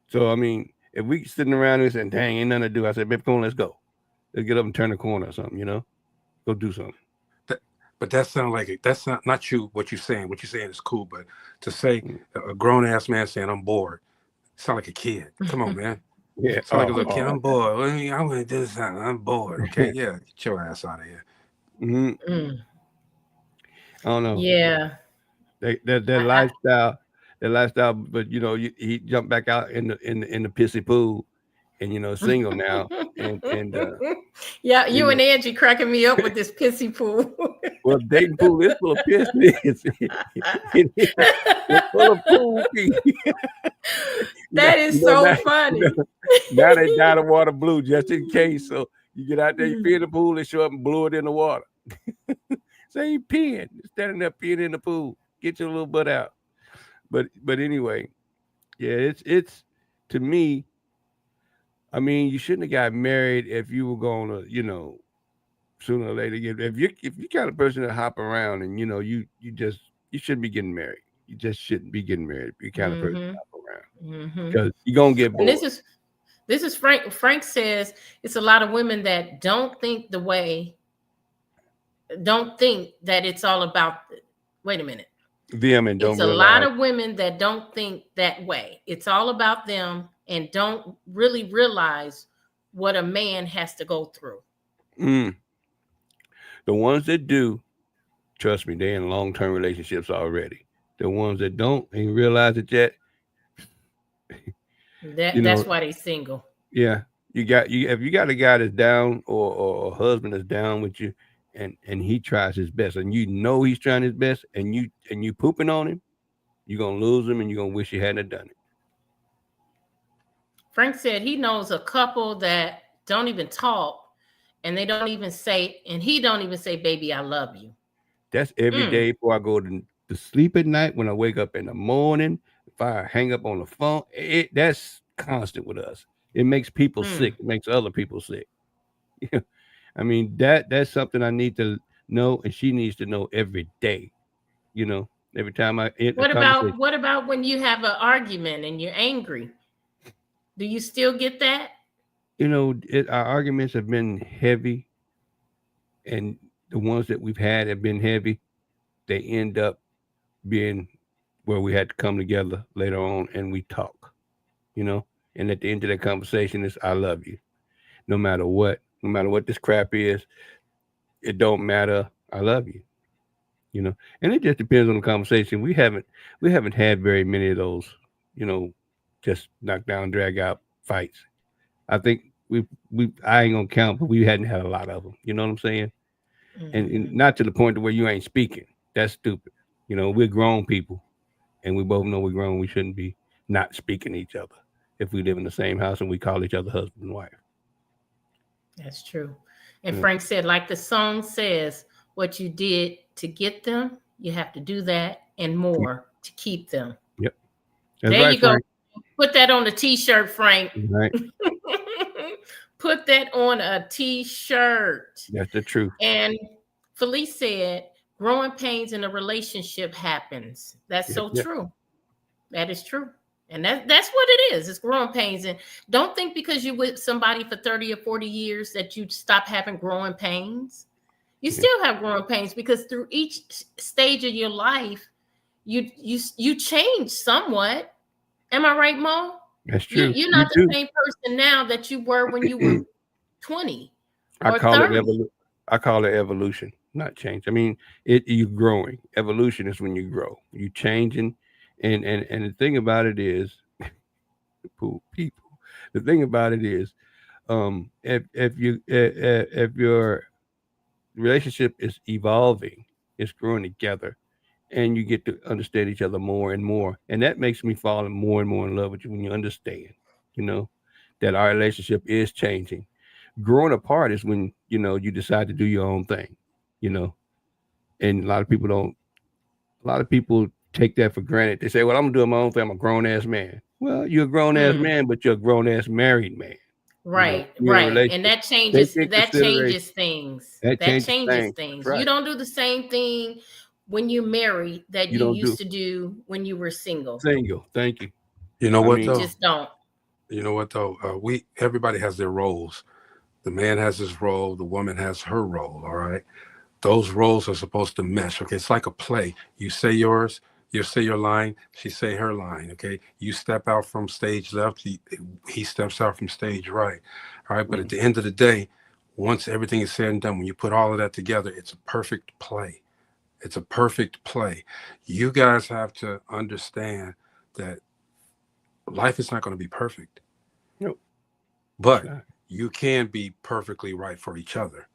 So I mean, if we sitting around and saying, "Dang, ain't nothing to do," I said, "Babe, come on, let's go. Let's get up and turn the corner or something." You know, go do something. But that sounds like that's not you. What you're saying is cool. But to say a grown ass man saying I'm bored, sound like a kid. Come on, man. Yeah, sound like a little kid. I'm bored. I want to do something. I'm bored. Okay, yeah, get your ass out of here. I don't know. Yeah, that lifestyle. But you know, he jumped back out in the pissy pool. And you know, single now, and yeah, you and Angie cracking me up with this pissy pool. Well, dating pool is full of piss. It's full of pool. That is so funny. Now they dye the water blue just in case. So you get out there, you pee in the pool, they show up and blow it in the water. So you peeing, standing there peeing in the pool. Get your little butt out. But anyway, yeah, it's to me. I mean, you shouldn't have got married if you were going to, you know, sooner or later. If you kind of person that hop around and, you know, you shouldn't be getting married. You just shouldn't be getting married. You're kind of person that hop around because you're going to get bored. And this This is Frank. Frank says it's a lot of women that don't think that it's all about. Wait a minute. Them and don't It's a realize. lot of women that don't think that way. It's all about them and don't really realize what a man has to go through. The ones that do, trust me, they're in long-term relationships already. The ones that don't and realize it yet, That's why they single. Yeah, if you got a guy that's down or a husband that's down with you, and he tries his best, and you know he's trying his best, and you pooping on him, you're gonna lose him, and you're gonna wish you hadn't done it. Frank said he knows a couple that don't even talk, and they don't even say, and he don't even say, "Baby, I love you." That's every day before I go to sleep at night. When I wake up in the morning, if I hang up on the phone, that's constant with us. It makes people sick. It makes other people sick. I mean, that's something I need to know, and she needs to know every day. Every time I what about when you have an argument and you're angry? Do you still get that? Our arguments have been heavy, and the ones that we've had have been heavy. They end up being where we had to come together later on and we talk, and at the end of that conversation is, I love you. No matter what this crap is, it don't matter. I love you, and it just depends on the conversation. We haven't had very many of those, just knock down, drag out fights. I think I ain't gonna count, but we hadn't had a lot of them. You know what I'm saying? And not to the point where you ain't speaking. That's stupid. We're grown people, and we both know we're grown. We shouldn't be not speaking to each other if we live in the same house and we call each other husband and wife. That's true. And Frank said, like the song says, what you did to get them, you have to do that and more to keep them. Yep. That's there right, you go. Frank. Put that on a t-shirt, Frank. Right. Put that on a t-shirt. That's the truth. And Felice said, growing pains in a relationship happens. That's so true. That is true. And that's what it is. It's growing pains. And don't think because you're with somebody for 30 or 40 years that you stop having growing pains. You still have growing pains because through each stage of your life, you change somewhat. Am I right, Mo? That's true. You're not the same person now that you were when you were 20 or 30. I call it evolution, not change. I mean, you're growing. Evolution is when you grow. You're changing. And the thing about it is, people. The thing about it is, if your relationship is evolving, it's growing together, and you get to understand each other more and more, and that makes me fall more and more in love with you when you understand, that our relationship is changing. Growing apart is when you decide to do your own thing, and a lot of people take that for granted. They say, well, I'm doing my own thing. I'm a grown-ass man. Well, you're a grown-ass man, but you're a grown-ass married man. Right, right. And that changes things. That changes things. Right. You don't do the same thing when you're married that you used to do when you were single. Thank you. You know what, though? You just don't. You know what, though? Everybody has their roles. The man has his role. The woman has her role, all right? Those roles are supposed to mesh, okay? It's like a play. You say yours. You say your line, she say her line, okay? You step out from stage left, he steps out from stage right, all right? But at the end of the day, once everything is said and done, when you put all of that together, it's a perfect play. It's a perfect play. You guys have to understand that life is not going to be perfect. Nope. But you can be perfectly right for each other.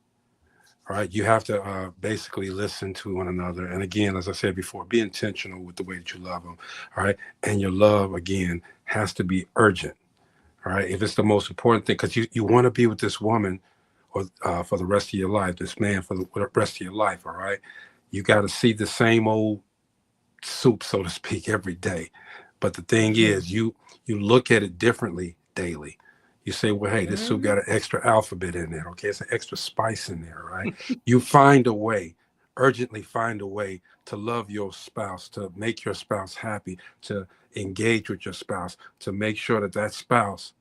All right, you have to basically listen to one another. And again, as I said before, be intentional with the way that you love them. All right. And your love, again, has to be urgent. All right. If it's the most important thing, because you want to be with this woman or for the rest of your life, this man for the rest of your life. All right. You got to see the same old soup, so to speak, every day. But the thing is, you look at it differently daily. You say, well, hey, this soup got an extra alphabet in there. Okay, it's an extra spice in there, right? You find a way, urgently find a way to love your spouse, to make your spouse happy, to engage with your spouse, to make sure that spouse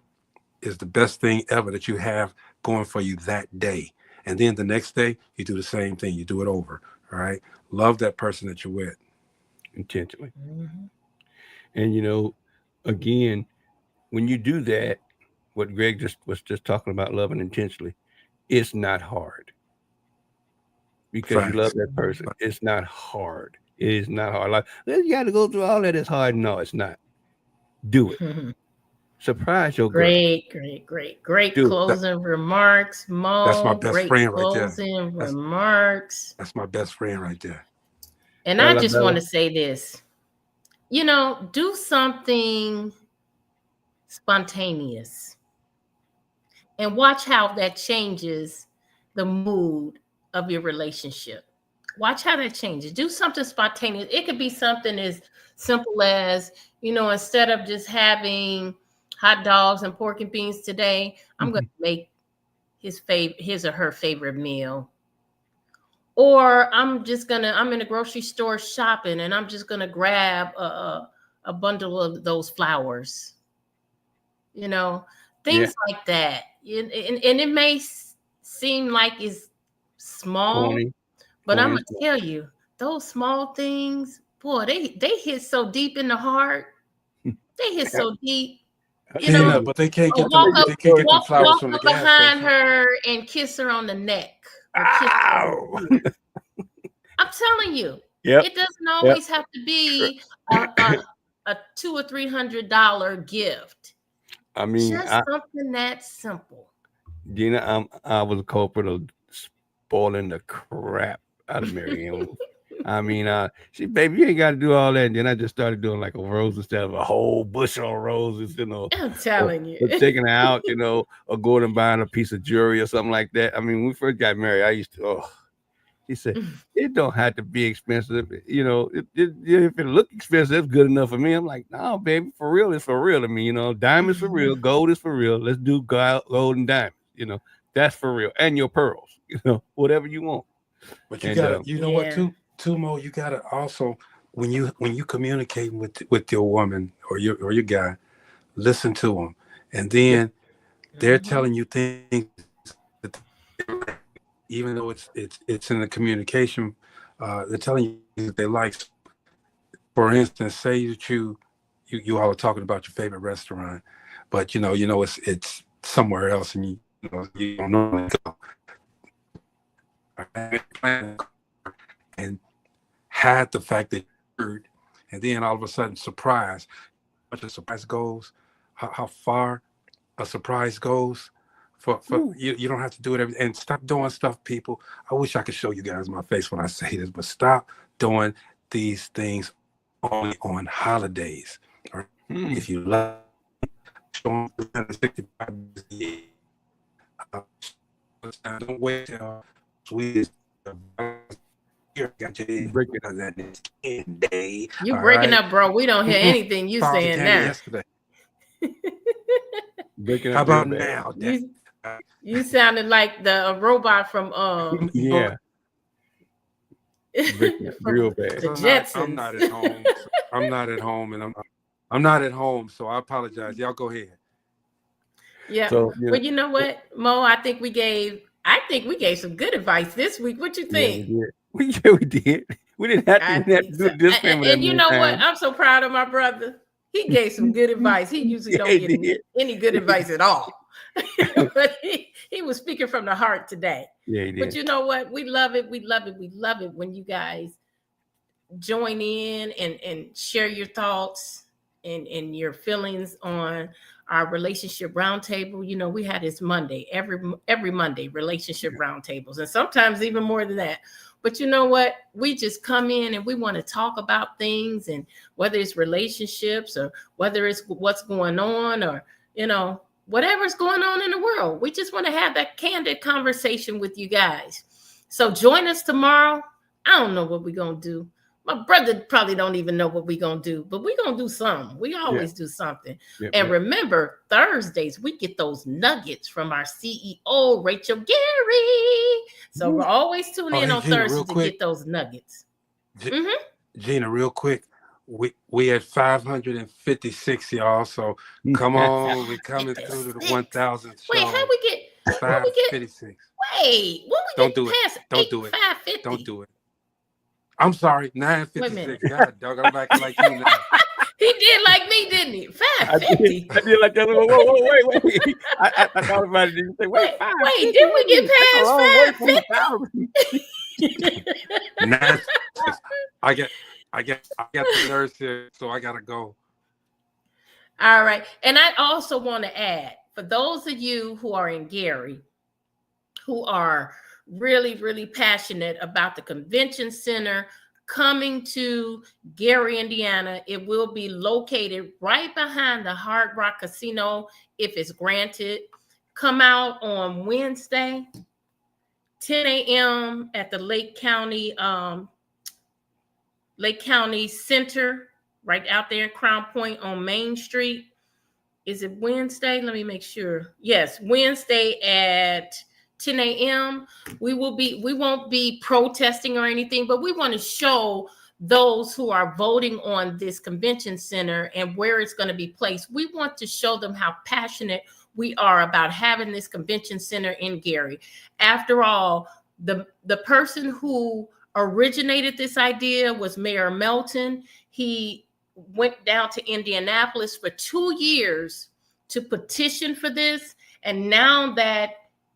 is the best thing ever that you have going for you that day. And then the next day, you do the same thing. You do it over. All right. Love that person that you're with. Intentionally. Mm-hmm. And again, when you do that, what Greg was just talking about, loving intentionally, it's not hard. Because you love Facts. that person. It's not hard. It is not hard. Like, you got to go through all that. It's hard. No, it's not. Do it. Surprise your girl. Great Do it. closing remarks, That's my Mo. best Great friend right there. closing remarks. That's my best friend right there. And I just want to say this. Do something spontaneous and watch how that changes the mood of your relationship. Watch how that changes. Do something spontaneous. It could be something as simple as, instead of just having hot dogs and pork and beans today, I'm going to make his or her favorite meal. Or I'm in a grocery store shopping and I'm just going to grab a bundle of those flowers. Things like that. And it may seem like it's small, Corny. but I'm going to tell you, those small things, boy, they hit so deep in the heart. They hit so deep. But they can't get them flowers from the gas behind station. her and kiss her on the neck. Ow! I'm telling you, Yep. It doesn't always have to be a $200 or $300 gift. I mean, just something that simple. Gina, I was a culprit of spoiling the crap out of Mary Ann. I mean, she, baby, you ain't got to do all that. And then I just started doing like a rose instead of a whole bushel of roses, I'm telling you. Or taking her out, or going and buying a piece of jewelry or something like that. I mean, when we first got married, I used to, he said, it don't have to be expensive. If it look expensive, it's good enough for me. I'm like, no, baby, for real, it's for real to me. Diamonds for real, gold is for real. Let's do gold and diamonds. That's for real. And your pearls, whatever you want. But you got to, what, too, Mo, you got to also, when you communicate with your woman or your guy, listen to them. And then they're telling you things that, even though it's in the communication, they're telling you that they like. For instance, say that you all are talking about your favorite restaurant, but it's somewhere else, and you don't normally go. And had the fact that you heard, and then all of a sudden, surprise. How much a surprise goes, how far a surprise goes. For you don't have to do it and stop doing stuff, people. I wish I could show you guys my face when I say this, but stop doing these things only on holidays. Or if you love, show them 365 days. Don't wait till sweet. You breaking up, bro. We don't hear anything you saying now. Yesterday. How about now? You sounded like the robot from yeah. Real bad. The Jetsons. I'm not at home. I'm not at home, and I'm not at home, so I apologize. Y'all go ahead. Yeah. So, but you know what, Mo? I think we gave some good advice this week. What you think? Yeah, we did. We didn't have to do this. And you know what? I'm so proud of my brother. He gave some good advice. He usually don't give any good advice at all. But he was speaking from the heart today. Yeah, he did. But you know what? We love it. We love it. We love it when you guys join in and share your thoughts and your feelings on our Relationship Roundtable. We had this Monday, every Monday, Relationship Roundtables, and sometimes even more than that. But you know what? We just come in and we want to talk about things, and whether it's relationships or whether it's what's going on or, whatever's going on in the world. We just want to have that candid conversation with you guys. So join us tomorrow. I don't know what we're going to do. My brother probably don't even know what we're going to do, but we're going to do something. We always do something. And remember, Thursdays, we get those nuggets from our CEO, Rachel Gary. So we're always tuning in on Thursdays to get those nuggets. Gina, real quick, We at 556, y'all. So come on, we coming through to the 1,000th show. Wait, how we get 556? Wait, when we Don't get do it. past Don't do it. 550? Don't do it. I'm sorry, 956. God, dog, I'm acting like you now. He did like me, didn't he? 550. I did like that. Whoa, wait. I thought about it. Did you say, wait, did we get past 550? I get the nurse here, so I gotta go. All right. And I also want to add, for those of you who are in Gary, who are really, really passionate about the convention center coming to Gary, Indiana, it will be located right behind the Hard Rock Casino if it's granted. Come out on Wednesday, 10 a.m. at the Lake County Center, right out there in Crown Point on Main Street. Is it Wednesday? Let me make sure. Yes, Wednesday at 10 a.m. We won't be protesting or anything, but we want to show those who are voting on this convention center and where it's going to be placed. We want to show them how passionate we are about having this convention center in Gary. After all, the person who originated this idea was Mayor Melton. He went down to Indianapolis for 2 years to petition for this. And now that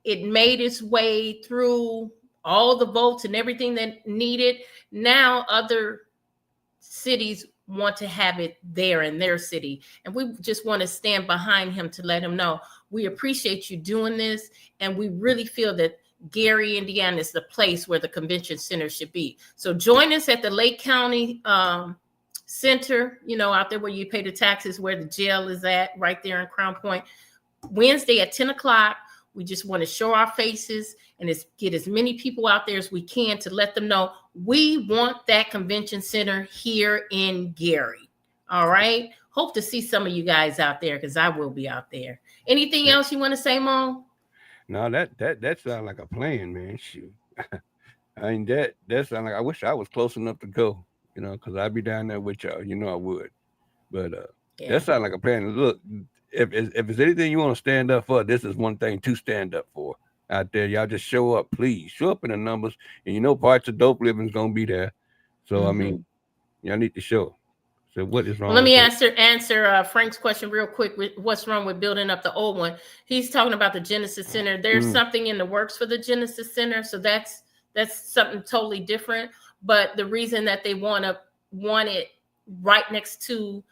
it made its way through all the votes and everything that needed, now other cities want to have it there in their city. And we just want to stand behind him to let him know, we appreciate you doing this. And we really feel that Gary, Indiana is the place where the convention center should be. So join us at the Lake County Center, out there where you pay the taxes, where the jail is at, right there in Crown Point. Wednesday at 10 o'clock. We just want to show our faces and get as many people out there as we can to let them know we want that convention center here in Gary. All right. Hope to see some of you guys out there, because I will be out there. Anything else you want to say, Mo? No, that sounds like a plan, man. Shoot. I mean, that sounds like, I wish I was close enough to go, because I'd be down there with y'all. I would. But that sounds like a plan. Look, if it's anything you want to stand up for, this is one thing to stand up for out there. Y'all just show up, please. Show up in the numbers. And parts of Dope Living is going to be there. So, I mean, y'all need to show. So what is wrong? Let me answer Frank's question real quick. What's wrong with building up the old one? He's talking about the Genesis Center. There's something in the works for the Genesis Center. So that's something totally different. But the reason that they want it right next to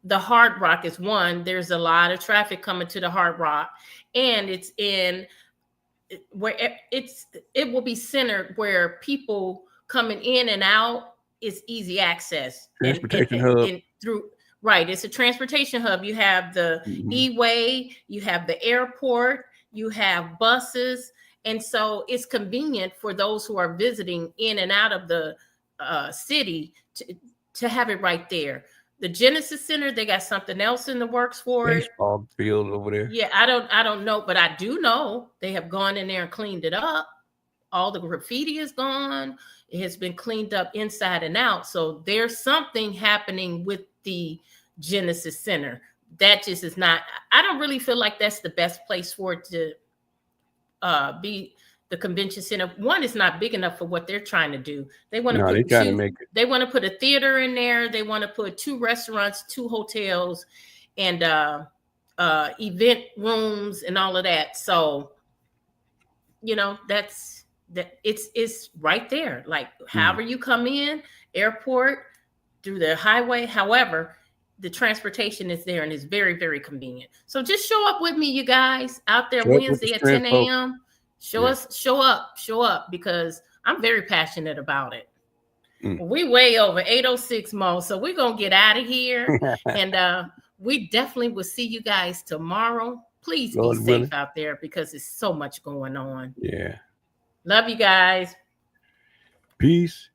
the Hard Rock is, one, there's a lot of traffic coming to the Hard Rock, and it's in where it will be centered where people coming in and out is easy access. Transportation hub. Right. It's a transportation hub. You have the E-way, you have the airport, you have buses. And so it's convenient for those who are visiting in and out of the city to have it right there. The Genesis Center, they got something else in the works for it. Baseball field over there. Yeah, I don't know, but I do know they have gone in there and cleaned it up. All the graffiti is gone. It has been cleaned up inside and out. So there's something happening with the Genesis Center. That just is not, I don't really feel like that's the best place for it to be the convention center. One, is not big enough for what they're trying to do. They want to they want to put a theater in there. They want to put 2 restaurants, 2 hotels, and event rooms and all of that. So, it's right there. Like, however you come in, airport, through the highway, however, the transportation is there and it's very, very convenient. So just show up with me, you guys, out there Wednesday at 10 a.m. Show up, because I'm very passionate about it. We way over 8:06, Mo. So we're going to get out of here. And we definitely will see you guys tomorrow. Please be safe out there, because there's so much going on. Yeah. Love you guys. Peace.